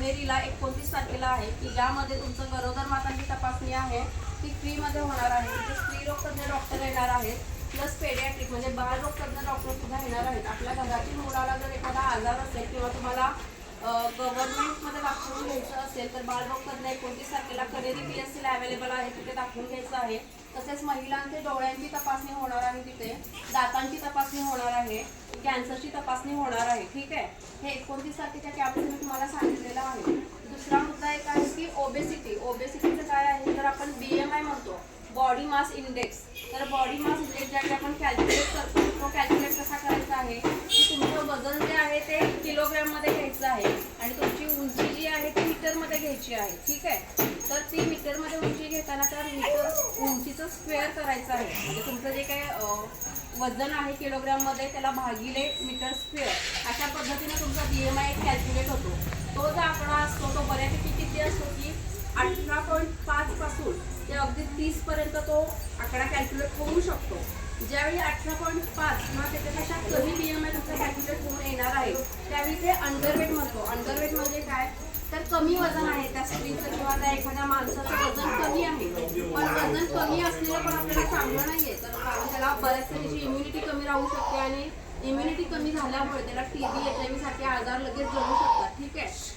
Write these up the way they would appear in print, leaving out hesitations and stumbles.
कन्हेरीला 29 तारखेला आहे की ज्यामध्ये तुमचं गरोदर मातांची तपासणी आहे ती फ्रीमध्ये होणार आहे. तिथे स्त्रीरोग तज्ञ डॉक्टर येणार आहेत, प्लस पेडियाट्रिक म्हणजे बालरोग तज्ञ डॉक्टर सुद्धा येणार आहेत. आपल्या घरातील मुलाला जर एखादा आजार असेल किंवा तुम्हाला गव्हर्नमेंटमध्ये दाखवून घ्यायचं असेल तर बालरोग तज्ञ 29 तारखेला कन्हेरी PSCला अवेलेबल आहे, तिथे दाखवून घ्यायचं आहे. तसेच महिलांचे डोळ्यांची तपासणी होणार आहे, तिथे दातांची तपासणी होणार आहे, कॅन्सरची तपासणी होणार आहे. ठीक आहे, हे 29 तारखेच्या कॅम्पमध्ये मी तुम्हाला सांगितलेलं आहे. दुसरा मुद्दा एक आहे की ओबेसिटी. ओबेसिटीचं काय आहे तर आपण BMI म्हणतो, बॉडी मास इंडेक्स. तर बॉडी मास इंडेक्स ज्यावेळी आपण कॅल्क्युलेट करतो तो कॅल्क्युलेट कसा करायचा आहे की तुमचं वजन जे आहे ते किलोग्रॅममध्ये घ्यायचं आहे आणि तुमची उंची जी आहे ती मीटरमध्ये घ्यायची आहे. ठीक आहे, तर ती मीटरमध्ये उंची घेताना त्या मीटर उंचीचं स्क्वेअर करायचं आहे. म्हणजे तुमचं जे काय वजन आहे किलोग्रॅममध्ये त्याला भागिले मीटर स्क्वेअर, अशा पद्धतीने तुमचा BMI कॅल्क्युलेट होतो. तो जो आकडा असतो तो बऱ्यापैकी किती असतो की 18.5 पासून ते अगदी 30 पर्यंत तो आकडा कॅल्क्युलेट होऊ शकतो. ज्यावेळी 18.5 किंवा त्याच्यापेक्षा कमी BMI तुमचा कॅल्क्युलेट होऊन येणार आहे त्यावेळी ते अंडरवेट म्हणतो. अंडरवेट म्हणजे काय तर कमी वजन आहे त्या स्त्रीचं किंवा त्या एखाद्या माणसाचं वजन कमी आहे. पण वजन कमी असलेलं पण आपल्याला चांगलं नाहीये, तर कारण त्याला बऱ्याचशा त्याची इम्युनिटी कमी राहू शकते आणि इम्युनिटी कमी झाल्यामुळे त्याला TB HIV सारखे आजार लगेच जळू शकतात. ठीक आहे,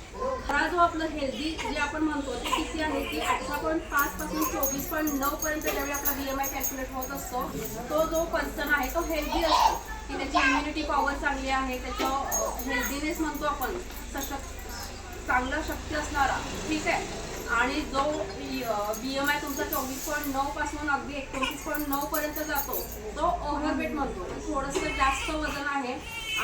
खरा जो आपलं हेल्दी जे आपण म्हणतो ते किती आहे की 18.5 पासून 24.9 पर्यंत ज्यावेळी आपला BMI कॅल्क्युलेट होत असतो तो जो पर्सन आहे तो हेल्दी असतो, की त्याची इम्युनिटी पॉवर चांगली आहे, त्याचं हेल्दीनेस म्हणतो आपण चांगलं शक्ती असणारा. ठीक आहे, आणि जो BMI तुमचा 24.9 पासून अगदी 29.9 पर्यंत जातो तो ओव्हरवेट म्हणतो. थोडंसं जास्त वजन आहे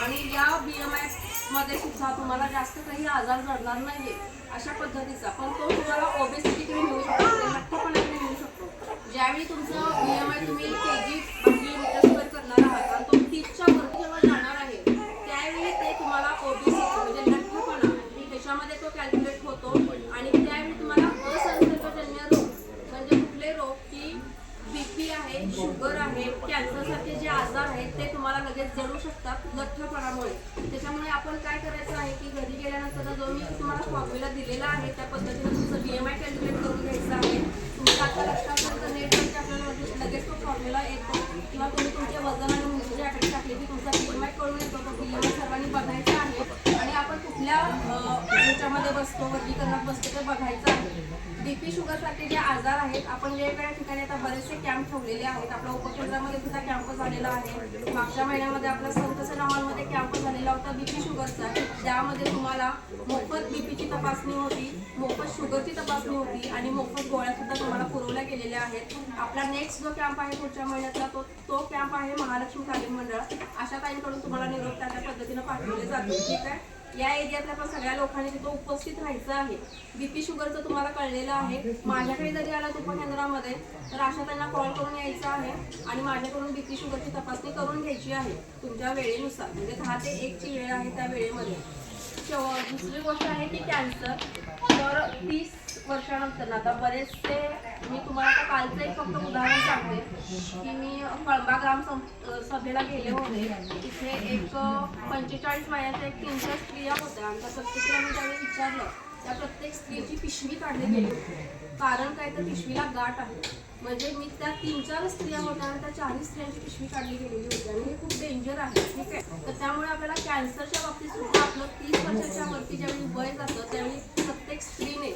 आणि या BMI मध्ये सुद्धा तुम्हाला जास्त काही आजार जडणार नाहीये अशा पद्धतीचा, पण तो तुम्हाला ओबेसिटीकडे नेऊ शकतो, लठ्ठपणाकडे नेऊ शकतो. ज्यावेळी तुमचं BMI तुम्ही kg भागिले मीटर स्क्वेअर करणार आहात आणि तो 30च्या वरती जेव्हा जाणार आहे त्यावेळी ते तुम्हाला ओबेसिटी म्हणजे लठ्ठपणा त्याच्यामध्ये तो कॅल्क्युलेट होतो. आणि त्यावेळी तुम्हाला असंसर्गजन्य रोग म्हणजे कुठले रोग की BP आहे, शुगर आहे, कॅन्सर सारखे जे आजार आहेत ते तुम्हाला लगेच जडू शकतात लठ्ठपणामुळे. त्याच्यामुळे आपण काय करायचं आहे की घरी गेल्यानंतर जो मी तुम्हाला फॉर्म्युला दिलेला आहे त्या पद्धतीने तुमचं BMI कॅल्क्युलेट करून घ्यायचं आहे. तुमचं आता लक्षात आलं तर नेटवरती आपल्याला लगेच तो फॉर्म्युला येतो किंवा तुम्ही तुमचे वजन आणि उंची आकडे टाकले की तुमचा BMI कळून येतो. तो BMI सर्वांनी बघायचा आहे आणि आपण कुठल्या ह्याच्यामध्ये बसतो, वर्गीकरणात बसतो ते बघायचं आहे. BP शुगर सारखे जे आजार आहेत आपण वेगवेगळ्या ठिकाणी आता बरेचसे कॅम्प ठेवलेले आहेत. आपल्या उपकेंद्रामध्ये सुद्धा कॅम्प झालेला आहे. मागच्या महिन्यामध्ये आपला संत सेना हॉलमध्ये कॅम्प झालेला होता BP शुगरचा. त्यामध्ये तुम्हाला मोफत BPची तपासणी होती, मोफत शुगरची तपासणी होती आणि मोफत गोळ्या सुद्धा तुम्हाला पुरवल्या गेलेल्या आहेत. आपला नेक्स्ट जो कॅम्प आहे पुढच्या महिन्यातला तो कॅम्प आहे महालक्ष्मी तालीम मंडळ. अशा ताईंकडून तुम्हाला निरोप त्या पद्धतीनं पाठवले जाते. ठीक आहे, या एरियातल्या पण सगळ्या लोकांनी तिथं उपस्थित राहायचं आहे. BP शुगरचं तुम्हाला कळलेलं आहे. माझ्याकडे जरी आला उपकेंद्रामध्ये तर अशा त्यांना कॉल करून यायचं आहे आणि माझ्याकडून BP शुगरची तपासणी करून घ्यायची आहे तुमच्या वेळेनुसार, म्हणजे 10 ते 1 ची वेळ आहे त्या वेळेमध्ये. दुसरी गोष्ट आहे की कॅन्सर. तर 30 वर्षानंतर आता बरेचसे मी तुम्हाला आता कालचं एक फक्त उदाहरण सांगते की मी कळंबा ग्राम सभेला गेले होते. तिथे एक 45 वयाच्या एक 3-4 स्त्रिया होत्या आणि त्या प्रत्येकाला मी त्यावेळी विचारलं, त्या प्रत्येक स्त्रीची पिशवी काढली गेली होती. कारण काय तर पिशवीला गाठ आहे. म्हणजे मी त्या 3-4 स्त्रिया होत्या आणि त्या 40 स्त्रियांची पिशवी काढली गेलेली होती आणि हे खूप डेंजर आहे. ठीक आहे, तर त्यामुळे आपल्याला कॅन्सरच्या बाबतीत सुद्धा आपलं 30 वर्षाच्या वरती ज्यावेळी वय जातं त्यावेळी प्रत्येक स्त्रीने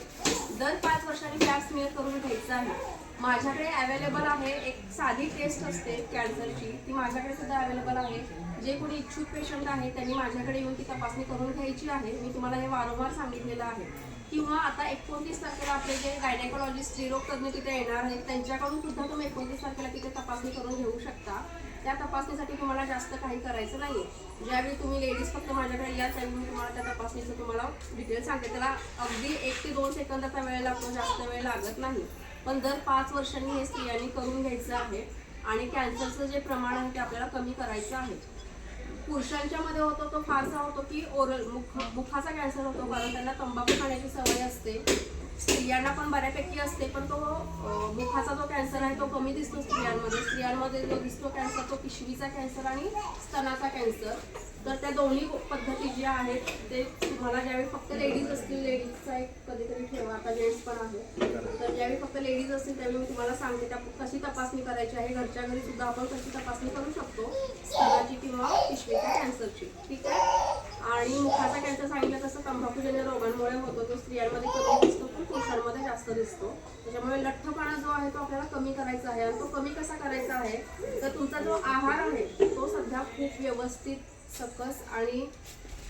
दर 5 वर्षांनी पॅप स्मिअर करून घ्यायचं आहे. माझ्याकडे अवेलेबल आहे एक साधी टेस्ट असते कॅन्सरची, ती माझ्याकडे सुद्धा अवेलेबल आहे. जे कोणी इच्छुक पेशंट आहे त्यांनी माझ्याकडे येऊन ती तपासणी करून घ्यायची आहे. मी तुम्हाला हे वारंवार सांगितलेलं आहे. किंवा आता 29 तारखेला आपले जे गायनेकोलॉजिस्ट स्त्रीरोग तज्ञ तिथे येणार आहेत त्यांच्याकडून सुद्धा तुम्ही 29 तारखेला तिथे तपासणी करून घेऊ शकता. त्या तपासणीसाठी तुम्हाला जास्त काही करायचं नाहीये. ज्यावेळी तुम्ही लेडीज फक्त माझ्याकडे या त्यावेळी मी तुम्हाला त्या तपासणीचं तुम्हाला डिटेल सांगते. त्याला अगदी 1 ते 2 सेकंदाचा वेळ लागतो, जास्त वेळ लागत नाही. पण दर 5 वर्षांनी हे स्त्रियांनी करून घ्यायचं आहे आणि कॅन्सरचं जे प्रमाण आहे ते आपल्याला कमी करायचं आहे. पुरुषांच्या मध्ये होतो तो फारसा होतो की ओरल मुखाचा कॅन्सर होतो, कारण त्यांना तंबाखू खाण्याची सवय असते. स्त्रियांना पण बऱ्यापैकी असते, पण तो मुखाचा जो कॅन्सर आहे तो कमी दिसतो स्त्रियांमध्ये. स्त्रियांमध्ये जो दिसतो कॅन्सर तो पिशवीचा कॅन्सर आणि स्तनाचा कॅन्सर. तर त्या दोन्ही पद्धती ज्या आहेत ते तुम्हाला ज्यावेळी फक्त लेडीज असतील, लेडीजचा एक कधीतरी ठेवा, आता जेंट्स पण आहे, तर ज्यावेळी फक्त लेडीज असतील त्यावेळी मी तुम्हाला सांगते त्या कशी तपासणी करायची आहे. घरच्या घरी सुद्धा आपण कशी तपासणी करू शकतो स्तनाची किंवा पिशवीच्या कॅन्सरची, ठीक आहे. आणि मुखाचा कॅन्सर सांगितलं तसं तंबाखूजन्य रोगांमुळे होतो, तो स्त्रियांमध्ये कमी दिसतो पण पुरुषांमध्ये जास्त दिसतो. त्याच्यामुळे लठ्ठपणा जो आहे तो आपल्याला कमी करायचा आहे. आणि तो कमी कसा करायचा आहे, तर तुमचा जो आहार आहे तो सध्या खूप व्यवस्थित, सकस आणि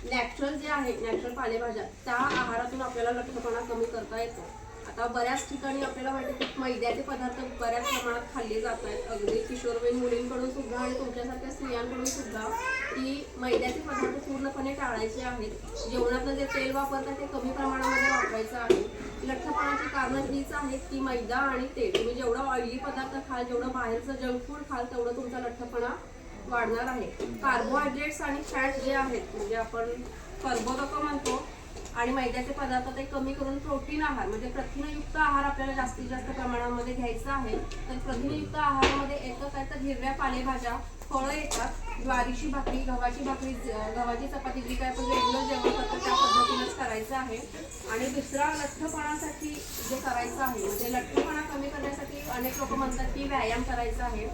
नॅचरल जे आहे, नॅचरल पालेभाज्या, त्या आहारातून आपल्याला लठ्ठपणा कमी करता येतो. आता बऱ्याच ठिकाणी आपल्याला माहिती की मैद्याचे पदार्थ बऱ्याच प्रमाणात खाल्ले जात आहेत, अगदी किशोरवयीन मुलींकडून सुद्धा आणि तुमच्यासारख्या स्त्रियांकडून सुद्धा, की मैद्याचे पदार्थ पूर्णपणे टाळायचे आहेत. जेवणातलं जे तेल वापरतात ते कमी प्रमाणामध्ये वापरायचं आहे. लठ्ठपणाची कारणं हीच आहेत की मैदा आणि तेल. तुम्ही जेवढं ऑइली पदार्थ खाल, जेवढं बाहेरचं जंक फूड खाल, तेवढं तुमचा लठ्ठपणा वाढणार आहे. कार्बोहायड्रेट्स आणि फॅट जे आहेत, म्हणजे आपण कर्बोदक म्हणतो, आणि मैद्याचे पदार्थ ते कमी करून प्रोटीन आहार म्हणजे प्रथिनयुक्त आहार आपल्याला जास्तीत जास्त प्रमाणामध्ये घ्यायचा आहे. तर प्रथिनयुक्त आहारामध्ये येतं काय, तर हिरव्या पालेभाज्या, फळं येतात, ज्वारीची भाकरी, गव्हाची भाकरी, गव्हाची चपाती, जी काय आपण रेग्युलर जेवण करतो त्या पद्धतीनेच करायचं आहे. आणि दुसरा लठ्ठपणासाठी जे करायचं आहे, म्हणजे लठ्ठपणा कमी करण्यासाठी अनेक लोक म्हणतात की व्यायाम करायचा आहे.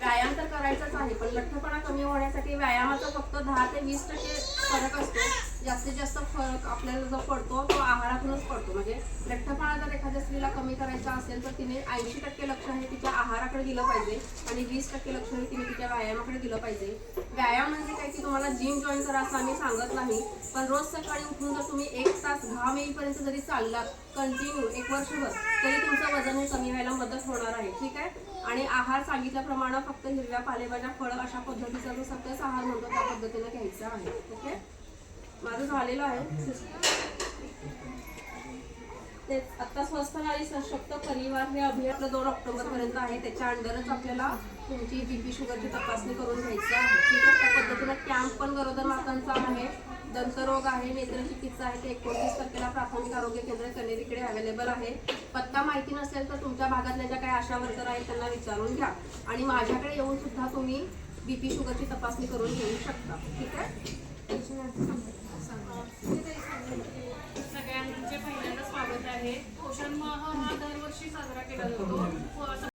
व्यायाम तर करायचाच आहे, पण लठ्ठपणा कमी होण्यासाठी व्यायामाचा फक्त 10 ते 20% फरक असतो. जास्तीत जास्त फरक आपल्याला जो पडतो तो आहारातूनच पडतो. म्हणजे लठ्ठपणा जर एखाद्या स्त्रीला कमी करायचा असेल तर तिने 80% लक्ष हे तिच्या आहाराकडे दिलं पाहिजे आणि 20% लक्ष हे तिने तिच्या व्यायामाकडे दिलं पाहिजे. व्यायाम म्हणजे काय की तुम्हाला जिम जॉईन करा असं आम्ही सांगत नाही, पण रोज सकाळी उठून जर तुम्ही 1 तास घाम येईपर्यंत जरी चाललात कंटिन्यू 1 वर्षभर, तरी तुमचं वजन हे कमी व्हायला मदत होणार आहे, ठीक आहे. आणि आहार सांगितल्याप्रमाणे फक्त हिरव्या पालेभाज्या, फळं अशा पद्धतीचा जो सकस आहार म्हणतो त्या पद्धतीने घ्यायचा आहे. ओके, माझं झालेलं आहे. ते आता स्वस्थ नारी सशक्त परिवार हे अभियान 2 ऑक्टोबरपर्यंत आहे. त्याच्या अंडरच आपल्याला तुमची बीपी शुगरची तपासणी करून घ्यायची आहे, ठीक आहे. त्या पद्धतीनं कॅम्प पण गरोदर मातांचा आहे, दंतरोग आहे, नेत्रचिकित्सा आहे, ते 29 तारखेला प्राथमिक आरोग्य केंद्र कनेरीकडे अवेलेबल आहे. पत्ता माहिती नसेल तर तुमच्या भागातल्या ज्या काही आशा वर्कर आहेत त्यांना विचारून घ्या आणि माझ्याकडे येऊन सुद्धा तुम्ही बीपी शुगरची तपासणी करून घेऊ शकता, ठीक आहे. सगळ्यांचे पहिल्यांदा स्वागत आहे. पोषण माह हा दरवर्षी साजरा केला जातो.